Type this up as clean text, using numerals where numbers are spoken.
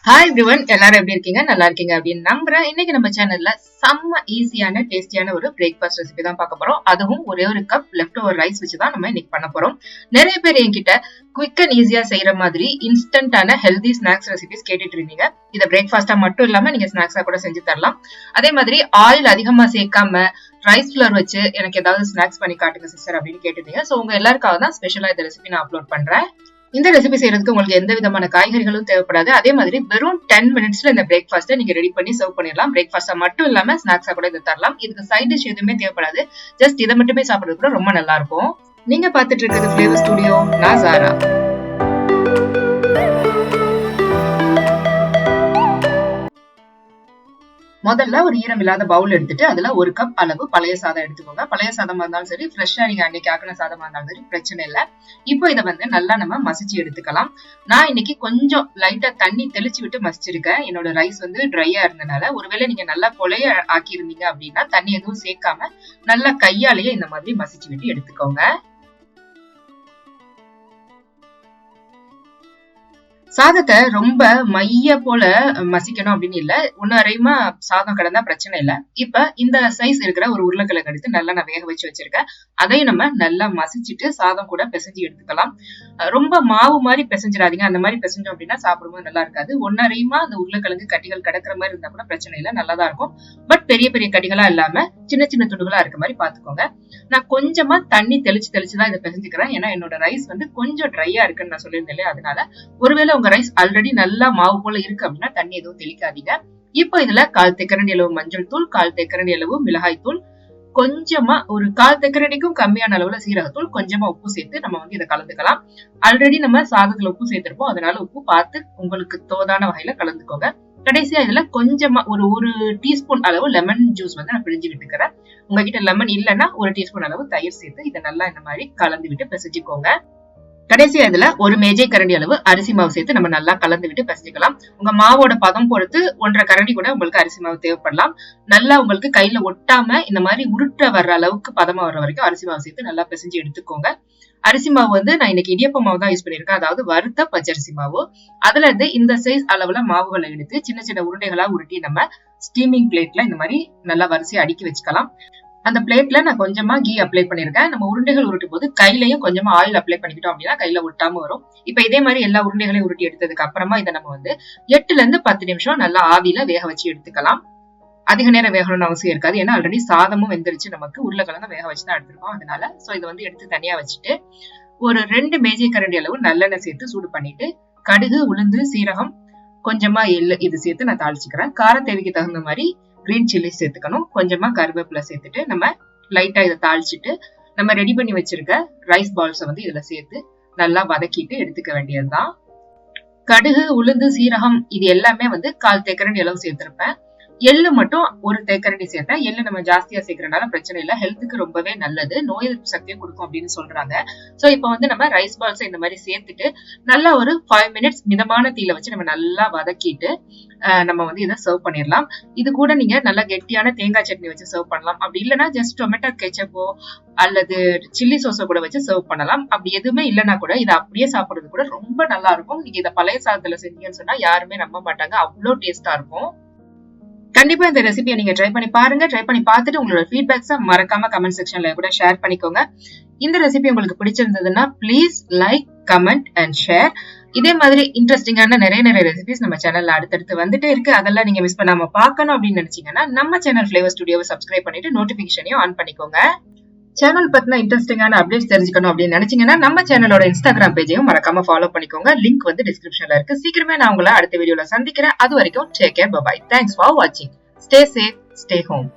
Hi everyone, எல்லாரும் எப்படி இருக்கீங்க? நல்லா இருக்கீங்க அப்படின்னு நம்புறேன். இன்னைக்கு நம்ம சேனல்ல செம்ம ஈஸியான டேஸ்டியான ஒரு பிரேக்ஃபாஸ்ட் ரெசிபி தான் பார்க்க போறோம். அதுவும் ஒரே ஒரு கப் லெஃப்ட் ஓவர் ரைஸ் வச்சு தான் நம்ம இன்னைக்கு பண்ண போறோம். நிறைய பேர் என்கிட்ட குவிக் அண்ட் ஈஸியா செய்யற மாதிரி இன்ஸ்டன்டான ஹெல்தி ஸ்நாக்ஸ் ரெசிபிஸ் கேட்டுட்டு இருந்தீங்க. இதை பிரேக்ஃபாஸ்டா மட்டும் இல்லாம நீங்க ஸ்நாக்ஸா கூட செஞ்சு தரலாம். அதே மாதிரி ஆயில் அதிகமா சேர்க்காம ரைஸ் ஃபிளவர் வச்சு எனக்கு ஏதாவது ஸ்நாக்ஸ் பண்ணி காட்டுங்க சிஸ்டர் அப்படின்னு கேட்டிருந்தீங்க. சோ உங்க எல்லாருக்காக தான் ஸ்பெஷலா இந்த ரெசிபி நான் அப்லோட் பண்றேன். இந்த ரெசிபி செய்யறதுக்கு உங்களுக்கு எந்த விதமான காய்கறிகளும் தேவைப்படாது. அதே மாதிரி வெறும் 10 மினிட்ஸ்ல இந்த பிரேக்ஃபாஸ்ட்டை நீங்க ரெடி பண்ணி சர்வ் பண்ணிடலாம். பிரேக்ஃபாஸ்டா மட்டும் இல்லாம ஸ்நாக்ஸா கூட இதை தரலாம். இதுக்கு சைட் டிஷ் எதுவுமே தேவைப்படாது. ஜஸ்ட் இதை மட்டுமே சாப்பிடுறது கூட ரொம்ப நல்லா இருக்கும். நீங்க பாத்துட்டு இருக்கிறது ஃபிளேவர் ஸ்டுடியோ. நான் சாரா. முதல்ல ஒரு ஈரம் இல்லாத பவுல் எடுத்துட்டு அதுல ஒரு கப் அளவு பழைய சாதம் எடுத்துக்கோங்க. பழைய சாதமா இருந்தாலும் சரி, ஃப்ரெஷ்ஷா நீங்க அன்னைக்கு ஆக்கின சாதமா இருந்தாலும் சரி, பிரச்சனை இல்லை. இப்போ இதை நல்லா நம்ம மசிச்சு எடுத்துக்கலாம். நான் இன்னைக்கு கொஞ்சம் லைட்டா தண்ணி தெளிச்சு விட்டு மசிச்சிருக்கேன். என்னோட ரைஸ் ட்ரையா இருந்தனால, ஒருவேளை நீங்க நல்லா கொலைய ஆக்கி இருந்தீங்க அப்படின்னா தண்ணி எதுவும் சேர்க்காம நல்லா கையாலேயே இந்த மாதிரி மசிச்சு விட்டு எடுத்துக்கோங்க. சாதத்தை ரொம்ப மைய போல மசிக்கணும் அப்படின்னு இல்ல. ஒன்னரைமா சாதம் கடந்தா பிரச்சனை இல்ல. இப்ப இந்த சைஸ் இருக்கிற ஒரு உருளைக்கிழங்கு எடுத்து நல்லா நான் வேக வச்சு வச்சிருக்கேன். அதையும் நம்ம நல்லா மசிச்சுட்டு சாதம் கூட பிசைஞ்சு எடுத்துக்கலாம். ரொம்ப மாவு மாதிரி பிசைஞ்சிடாதீங்க. அந்த மாதிரி பிசைஞ்சோம் அப்படின்னா சாப்பிடும்போது நல்லா இருக்காது. ஒன்னரைமா அந்த உருளைக்கிழங்கு கட்டிகள் கிடக்குற மாதிரி இருந்தா கூட பிரச்சனை இல்லை, நல்லாதான் இருக்கும். பட் பெரிய பெரிய கட்டிகளா இல்லாம சின்ன சின்ன துண்டுகளா இருக்க மாதிரி பாத்துக்கோங்க. நான் கொஞ்சமா தண்ணி தெளிச்சுதான் இதை பிசைஞ்சுக்கிறேன். ஏன்னா என்னோட ரைஸ் கொஞ்சம் ட்ரையா இருக்குன்னு நான் சொல்லியிருந்தேன் இல்லையா, அதனால ஒருவேளை உங்க ரைஸ் ஆல்ரெடி நல்லா மாவு போல இருக்கு அப்படின்னா தண்ணி எதுவும் தெளிக்காதீங்க. இப்போ இதுல 1/4 தேக்கரண்டி அளவு மஞ்சள் தூள், 1/4 தேக்கரண்டி அளவு மிளகாய் தூள், கொஞ்சமா ஒரு 1/4 தேக்கரண்டிக்கும் கம்மியான அளவுல சீரகத்தூள், கொஞ்சமா உப்பு சேர்த்து நம்ம இதை கலந்துக்கலாம். ஆல்ரெடி நம்ம சாதத்துல உப்பு சேர்த்திருப்போம், அதனால உப்பு பார்த்து உங்களுக்கு தோதான வகையில கலந்துக்கோங்க. கடைசியா இதுல கொஞ்சமா ஒரு டீஸ்பூன் அளவு லெமன் ஜூஸ் நான் பிழிஞ்சு விட்டுக்கிறேன். உங்ககிட்ட லெமன் இல்லைன்னா 1 டீஸ்பூன் அளவு தயிர் சேர்த்து இதை நல்லா இந்த மாதிரி கலந்து விட்டு பிசைஞ்சுக்கோங்க. கடைசியா இதுல ஒரு மேஜை கரண்டி அளவு அரிசி மாவு சேர்த்து நம்ம நல்லா கலந்து விட்டு பிசைஞ்சுக்கலாம். உங்க மாவோட பதம் பொறுத்து 1.5 கரண்டி கூட உங்களுக்கு அரிசி மாவு தேவைப்படலாம். நல்லா உங்களுக்கு கையில ஒட்டாம இந்த மாதிரி உருட்ட வர்ற அளவுக்கு பதமா வர்ற வரைக்கும் அரிசி மாவு சேர்த்து நல்லா பிசைஞ்சு எடுத்துக்கோங்க. அரிசி மாவு நான் இன்னைக்கு இடியப்ப மாவு தான் யூஸ் பண்ணிருக்கேன், அதாவது வறுத்த பச்சரிசி மாவு. அதுல இருந்து இந்த சைஸ் அளவுல மாவுகளை எடுத்து சின்ன சின்ன உருண்டைகளா உருட்டி நம்ம ஸ்டீமிங் பிளேட்ல இந்த மாதிரி நல்லா வரிசையா அடுக்கி வச்சுக்கலாம். அந்த பிளேட்ல நான் கொஞ்சமா கீ அப்ளை பண்ணிருக்கேன். நம்ம உருண்டைகள் உருட்டும் போது கையிலையும் கொஞ்சமா ஆயில் அப்ளை பண்ணிக்கிட்டோம் அப்படின்னா கையில ஒட்டாம வரும். இப்ப இதே மாதிரி எல்லா உருண்டைகளையும் உருட்டி எடுத்ததுக்கு அப்புறமா இதை நம்ம 8ல இருந்து 10 நிமிஷம் நல்லா ஆவியில வேக வச்சு எடுத்துக்கலாம். அதிக நேரம் வேகணும்னு அவசியம் இருக்காது. ஏன்னா ஆல்ரெடி சாதமும் வெந்துருச்சு, நமக்கு உருளைக்கிழங்கு வேக வச்சுதான் எடுத்திருக்கோம். அதனால இதை எடுத்து தனியா வச்சுட்டு ஒரு 2 மேஜை கரண்டி அளவு நல்லெண்ணெய் சேர்த்து சூடு பண்ணிட்டு கடுகு, உளுந்து, சீரகம், கொஞ்சமா எள்ளு இது சேர்த்து நான் தாளிச்சுக்கிறேன். கார தேவைக்கு தகுந்த மாதிரி கிரீன் சில்லி சேர்த்துக்கணும். கொஞ்சமா கருவேப்பிலை சேர்த்துட்டு நம்ம லைட்டா இதை தாளிச்சுட்டு நம்ம ரெடி பண்ணி வச்சிருக்க ரைஸ் பால்ஸ் இதுல சேர்த்து நல்லா வதக்கிட்டு எடுத்துக்க வேண்டியதுதான். கடுகு, உளுந்து, சீரகம் இது எல்லாமே 1/4 தேக்கரண்டி அளவு சேர்த்திருப்பேன். எள்ளு மட்டும் 1 தேக்கரண்டி சேர்த்தேன். எள்ளு நம்ம ஜாஸ்தியா சேர்க்கறதுனால பிரச்சனை இல்லை, ஹெல்த்துக்கு ரொம்பவே நல்லது, நோய் எதிர்ப்பு சக்தியை கொடுக்கும் அப்படின்னு சொல்றாங்க. சோ இப்போ நம்ம ரைஸ் பால்ஸ் இந்த மாதிரி சேர்த்துட்டு நல்லா ஒரு 5 மினிட்ஸ் மிதமான தீயில வச்சு நம்ம நல்லா வதக்கிட்டு நம்ம இதை சர்வ் பண்ணிடலாம். இது கூட நீங்க நல்லா கெட்டியான தேங்காய் சட்னி வச்சு சர்வ் பண்ணலாம். அப்படி இல்லைன்னா ஜஸ்ட் டொமேட்டோ கெச்சப்போ அல்லது சில்லி சோஸோ கூட வச்சு சர்வ் பண்ணலாம். அப்படி எதுவுமே இல்லைன்னா கூட இதை அப்படியே சாப்பிடுறது கூட ரொம்ப நல்லா இருக்கும். நீங்க இதை பழைய சாதத்துல செஞ்சீங்கன்னு சொன்னா யாருமே நம்ப மாட்டாங்க, அவ்வளோ டேஸ்டா இருக்கும். கண்டிப்பா இந்த ரெசிபியை நீங்க ட்ரை பண்ணி பாருங்க. ட்ரை பண்ணி பார்த்துட்டு உங்களோட ஃபீட்பேக்ஸை மறக்காம கமெண்ட் செக்ஷன்ல கூட ஷேர் பண்ணிக்கோங்க. இந்த ரெசிபி உங்களுக்கு பிடிச்சிருந்ததுன்னா please like, comment and share. இதே மாதிரி இன்ட்ரெஸ்டிங்கான நிறைய ரெசிபிஸ் நம்ம சேனல்ல அடுத்தடுத்து வந்துட்டே இருக்கு. அதெல்லாம் நீங்க மிஸ் பண்ணாம பார்க்கணும் அப்படின்னு நினைச்சீங்கன்னா நம்ம சேனல் ஃபிளேவர் ஸ்டுடியோவை சப்ஸ்கிரைப் பண்ணிட்டு நோட்டிபிகேஷனையும் ஆன் பண்ணிக்கோங்க. சேனல் பத்தின இன்ட்ரெஸ்டிங்கான அப்டேட்ஸ் தெரிஞ்சுக்கணும் அப்படின்னு நினைச்சீங்கன்னா நம்ம சேனலோட இன்ஸ்டாகிராம் பேஜையும் மறக்காம ஃபாலோ பண்ணிக்கோங்க. லிங்க் டிஸ்கிரிப்ஷன்ல இருக்கு. சீக்கிரமே நான் உங்களை அடுத்த வீடியோல சந்திக்கிறேன். அது வரைக்கும் take care, bye bye. Thanks for வாட்சிங். Stay safe, stay home.